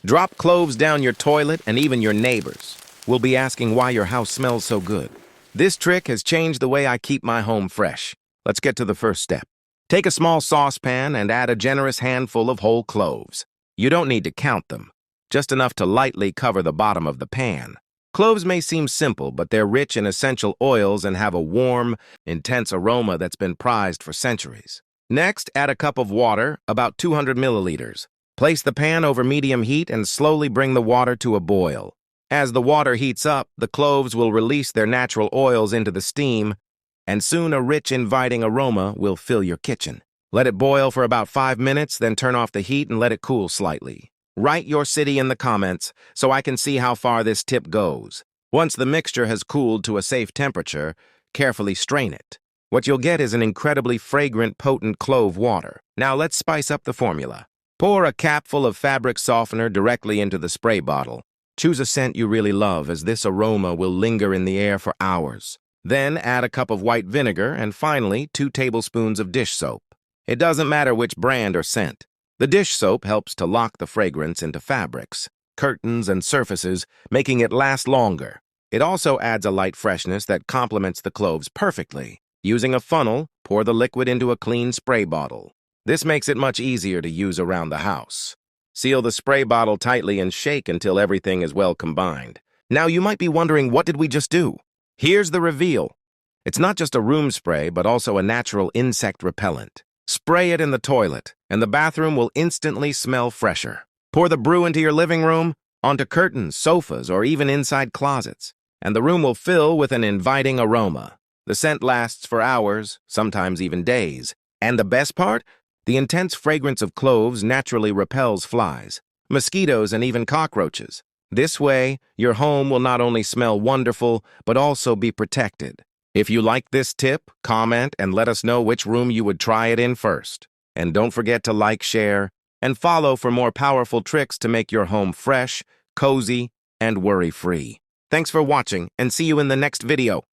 Drop cloves down your toilet and even your neighbors will be asking why your house smells so good. This trick has changed the way I keep my home fresh. Let's get to the first step. Take a small saucepan and add a generous handful of whole cloves. You don't need to count them, just enough to lightly cover the bottom of the pan. Cloves may seem simple, but they're rich in essential oils and have a warm, intense aroma that's been prized for centuries. Next, add a cup of water, about 200 milliliters. Place the pan over medium heat and slowly bring the water to a boil. As the water heats up, the cloves will release their natural oils into the steam, and soon a rich, inviting aroma will fill your kitchen. Let it boil for about 5 minutes, then turn off the heat and let it cool slightly. Write your city in the comments so I can see how far this tip goes. Once the mixture has cooled to a safe temperature, carefully strain it. What you'll get is an incredibly fragrant, potent clove water. Now let's spice up the formula. Pour a capful of fabric softener directly into the spray bottle. Choose a scent you really love, as this aroma will linger in the air for hours. Then add a cup of white vinegar and finally 2 tablespoons of dish soap. It doesn't matter which brand or scent. The dish soap helps to lock the fragrance into fabrics, curtains, and surfaces, making it last longer. It also adds a light freshness that complements the cloves perfectly. Using a funnel, pour the liquid into a clean spray bottle. This makes it much easier to use around the house. Seal the spray bottle tightly and shake until everything is well combined. Now you might be wondering, what did we just do? Here's the reveal. It's not just a room spray, but also a natural insect repellent. Spray it in the toilet, and the bathroom will instantly smell fresher. Pour the brew into your living room, onto curtains, sofas, or even inside closets, and the room will fill with an inviting aroma. The scent lasts for hours, sometimes even days. And the best part? The intense fragrance of cloves naturally repels flies, mosquitoes, and even cockroaches. This way, your home will not only smell wonderful, but also be protected. If you like this tip, comment and let us know which room you would try it in first. And don't forget to like, share, and follow for more powerful tricks to make your home fresh, cozy, and worry-free. Thanks for watching, and see you in the next video.